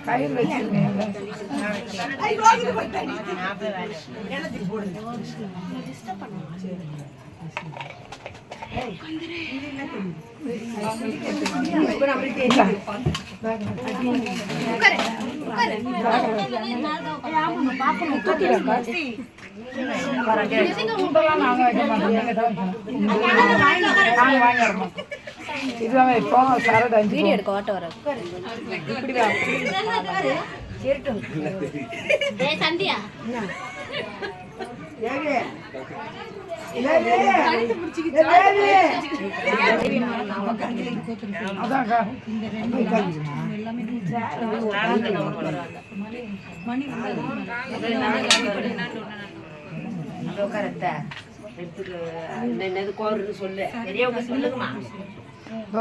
கயிறு வச்சிருக்கேன். இதுதான் இப்போ சரடு வீடியோ எடுக்க ஓட்ட வர இப்படி சந்தியா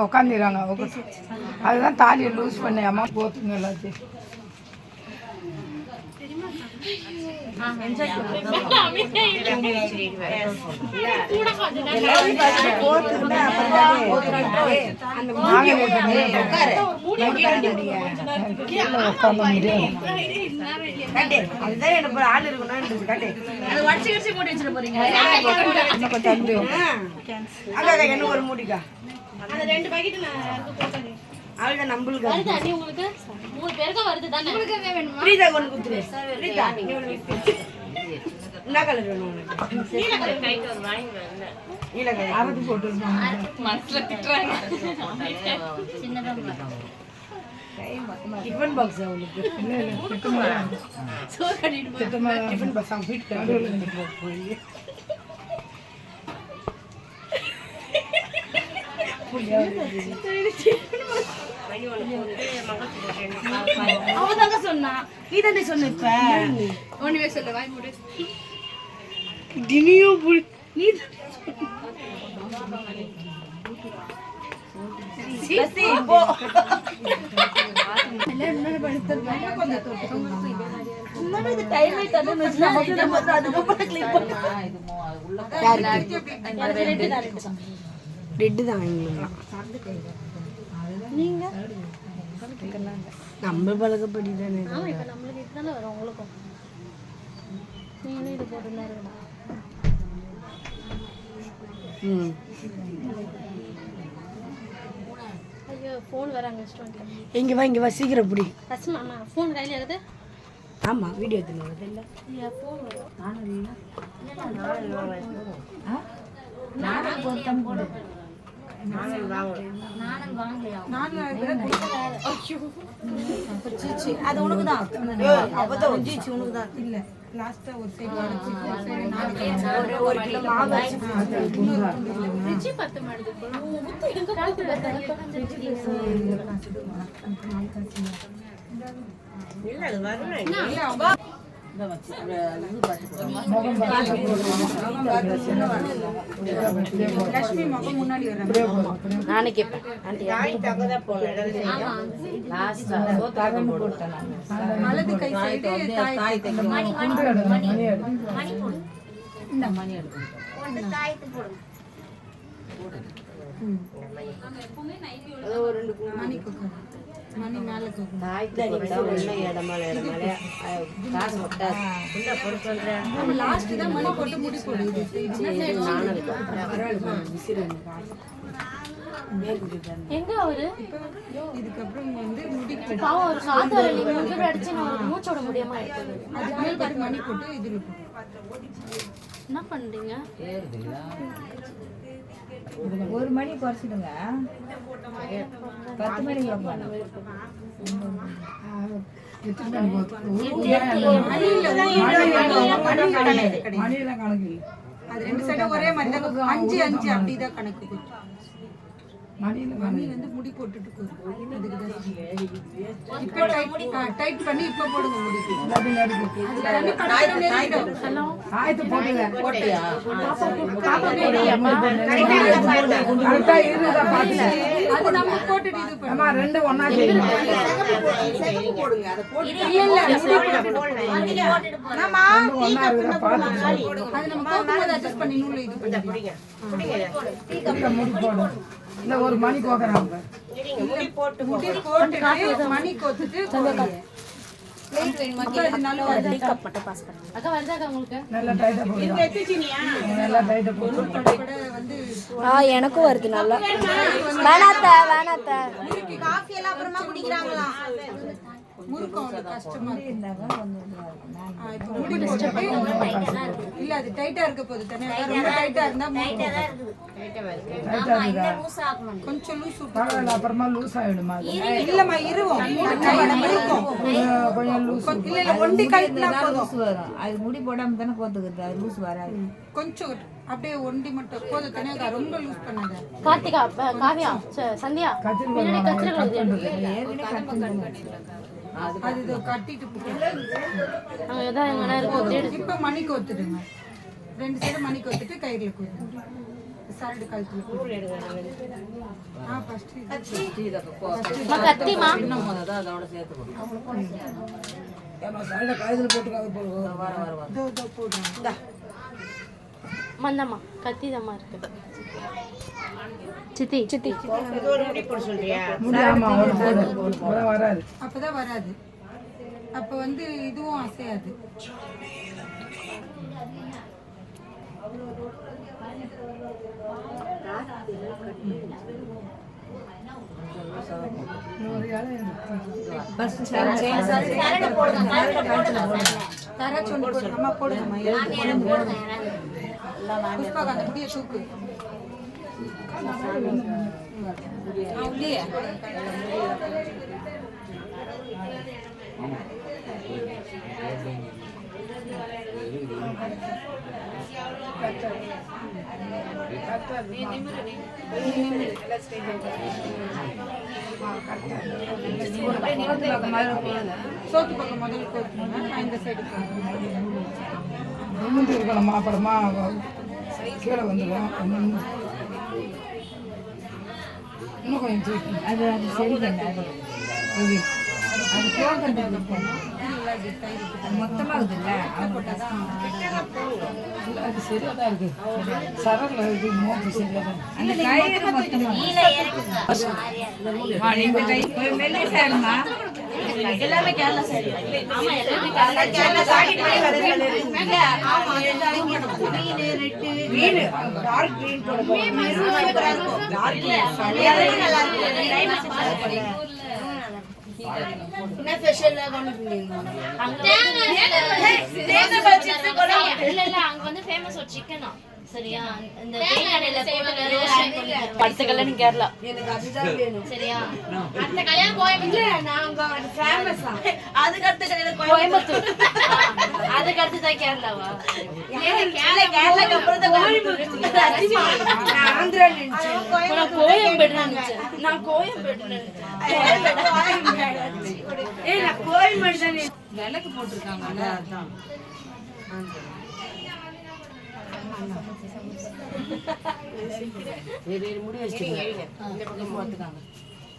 உட்காந்துறாங்க. அதுதான் தாலியை லூஸ் பண்ணாமா போத்துங்க எல்லாத்தையும். ஒரு மூடிக்கா அவள்தான் நம்மளுக்கு உங்களுக்கு 3 பேருக்கு வருது தானே. உங்களுக்கு வேணுமா? பிரீதா கொண்டு குத்துறே. பிரீதா என்ன கலர் வேணும் உங்களுக்கு? நீல கலர் கைட் ஒரு வாங்கி வரல. நீல கலர் ஆரத்தி போட்டு மனசுல திட்றாங்க. சின்னதா டிஃபன் பாக்ஸ் உங்களுக்கு. இல்ல டிஃபன் சோ கடிட்டு டிஃபன் பாக்ஸ் அவங்க வீட்டுக்கு நடுவுல இருந்து போய் அவதாங்க சொன்னா நீ தானே சொன்ன. இப்ப ஒண்ணுமே சொல்ல வாய் மூடு. தினியோ நீ சீசி போ என்ன பண்ணிட்டேன் இது டைம் ஆயிட்டு அது நம்ம அதுக்கு அப்புறம் கிளிப் பண்ணா இது உள்ள ரெட் தான் வாங்கிடலாம். நீங்க நம்ம பழக்கப்படி தானே. ஆமா இப்ப நம்மளுக்கு இதுதானே வரும். உங்களுக்கும் நீங்க இது போட்டுனாரு. ஐயோ ஃபோன் வராங்க ஸ்டூடண்ட். இங்க வா சீக்கிரம் புடி. கஸ்மா அம்மா ஃபோன் கையில இருக்குது. ஆமா வீடியோ எடுத்து வரது இல்ல. ஐயா ஃபோன் வரும். நானும் இல்ல. நானா போட்டம் போடு. நானே வாங்கலையா? நானே கொடுக்கல. ஐயோ சீச்சி அது உனக்கு தான். அப்பதான் சீச்சி உனக்கு தான். இல்ல லாஸ்டா ஒரு சைடு வளைச்சு ஒரு கிலோ மாவு வச்சு ரிச்சி 10 மாடுது. முத்து எங்க போட்டு இல்ல அது வரல. இல்ல லட்சுமி மகன் முன்னாடி வர்றாங்க. நானே கேட்பேன். வலது கை சைடு தாய் தைக்கும். மணி எடுக்கணும். தாயத்து போடுங்க. ஒரு 2 மணி குக்கர் மணி மேல குக்கர் தாயத்து போட்டா உள்ள இடமல காசு போட்டா உள்ள போட சொல்றேன். நம்ம லாஸ்ட் தான் மணி போட்டு முடி போடுது. நானே பரவாயில்லை விசிறேன். எங்க அவரு இதுக்கு அப்புறம் வந்து முடி பாவம் ஒரு காத்து வரல. நீங்க அடிச்சு நான் மூச்சு விட முடியாம ஆயிடுது. அதுக்கு மேல பாரு மணி போட்டு இதுல என்ன பண்றீங்க? ஒரு மணி குறைச்சிடுங்க. 10 மணி மணியெல்லாம் கணக்கு இல்லை. அது 2 சைடும் ஒரே மாதிரி தான். 5 5 அப்படிதான் கணக்கு. மணி வந்து முடி போட்டுட்டு இப்ப டைட் பண்ணி இப்ப போடுங்க முடிக்கு. ஆயத்து போடுங்க. போட்டியா பாப்பா அது நம்ம போட்டுட்டு இது பண்ணு. அம்மா ரெண்டு ஒண்ணா செய்யுமா போடுங்க அத போட்டு நம்ம ஒண்ணா இருக்கா பாத்து அது நம்ம கோக்கும்போது அட்ஜஸ்ட் பண்ணி நூல்ல இது பண்ணி புடிங்க முடி போடு இல்ல ஒரு மணி கோக்குறாங்க முடி போட்டு போட்டுட்டு மணி கோத்துட்டு நல்லா டைட்டா போடு எத்திச்சினியா நல்லா டைட்டா போடு வந்து எனக்கும் வருது நல்லா வேணாத்த காஃபி எல்லாம் அப்புறமா குடிக்கறாங்களா முறுக்கம் வந்து கஷ்டமா இப்போ முடி போட்டுட்டு இல்ல அது டைட்டா இருக்க போகுது தானே ரொம்ப டைட்டா இருந்தா கொஞ்சம் லூஸ் பரவாயில்ல அப்புறமா லூஸ் ஆயிடுமா அது இல்லம்மா இருவோம் இருக்கும் கொஞ்சம் லூஸ் இல்ல இல்ல ஒண்டி கழுத்துனா போதும் வரும் அது முடி போடாம தானே கோத்துக்கிறது அது லூஸ் வராது கொஞ்சம் அப்படியே ஒண்டி மட்டும் போதும் தானே ரொம்ப லூஸ் பண்ணாத கார்த்திகா காவியா சந்தியா அது இதோ கட்டிட்டு இப்ப மணி கோத்துடுங்க ரெண்டு சைடு மணி கோத்துட்டு கயிறுல கோத்துடுங்க சரடு கழுத்துல கத்திமா மந்தம்மா கத்தி தம்மா இருக்கு சித்தி சித்தி முடியாம வராது அப்பதான் வராது அப்ப வந்து இதுவும் அசையாது தர சொல்லி போடுறோமா போடுங்கம்மா புஷ்பா அந்த முடிய தூக்கு சோத்து பக்கம் முதல்ல கோத்துங்க இந்த சைடு நிமிர்ந்து இருக்கணும் அப்புறமா கீழே வந்துடும் இன்னும் கொஞ்சம் தூக்கி அது அது சரி பண்ண அது அது போகிறது மொத்தமாகுது இல்லை அது சரியா தான் இருக்கு சரல இது மோப்பு சரியா தான் அந்த கயிறு மொத்தமாக மெல்லிசாருமா எல்லாமே கேரளா சைடு ஆமா எல்லாமே கேரளா மீன் டார்க் கிரீன் போடுங்க டார்க் என்ன ஸ்பெஷல் இல்ல அங்க வந்து ஃபேமஸ் ஒரு சிக்கனா சரியா இந்த தேங்காய்ல போட்டு படுத்துக்கல நீ கேரளா எனக்கு அதுதான் வேணும் சரியா அந்த கல்யாணம் கோயம்புத்தூர் நாங்க ஃபேமஸ் அதுக்கு அடுத்த கல்யாணம் கோயம்புத்தூர் அதுக்கு அடுத்து தான் கேரளாவா கேரளாக்கு அப்புறம் தான் கோயம்புத்தூர் நான் ஆந்திரா நினைச்சேன் நான் கோயம்பேடு நினைச்சேன் நான் கோயம்பேடு ஏய் நான் கோயம்பேடு தான் விளக்கு போட்டிருக்காங்கல்ல அதான் முடி வச்சுருக்காங்க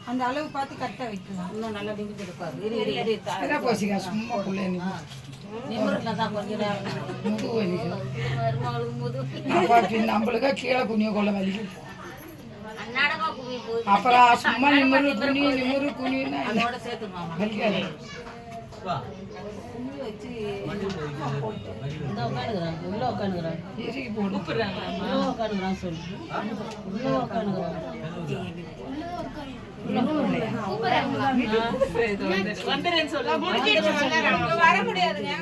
அந்த அளவு பார்த்து கரெக்டா வைக்கலாம் இன்னும் நல்லா நிமிந்து இருப்பாரு என்ன போச்சுக்கா சும்மா பிள்ளை நிமிர்ல தான் கொஞ்சம் முது வலிக்கு நம்மளுக்கா கீழே குனிய கொள்ள வலிக்கும் அப்புறம் சும்மா நிமிரு குனின்னா அதோட சேர்த்துக்குவாங்க வலிக்காது இந்த உட்காந்துக்கிறாங்க உள்ள உட்காந்துக்கிறாங்க எரிக்கு போடு உள்ள உட்காந்துக்கிறான்னு சொல்லு உள்ள உட்காந்துக்கிறாங்க வர முடியாதுங்க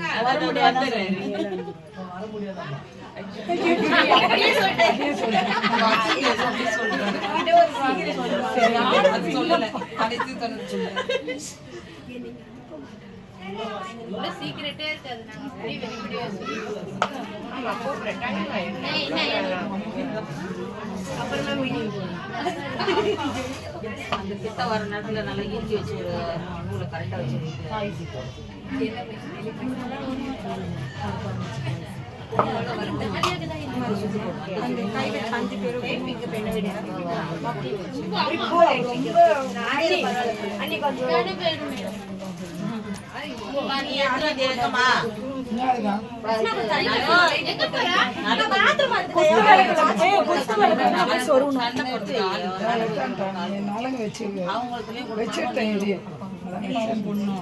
சீக்கிரட்டே இருக்காது அந்த கிட்ட வர நேரத்துல நல்லா இறுக்கி வச்சு நூலை கரெக்டா வச்சு நாளைக்கு வச்சுட்டேன் இது பொண்ணு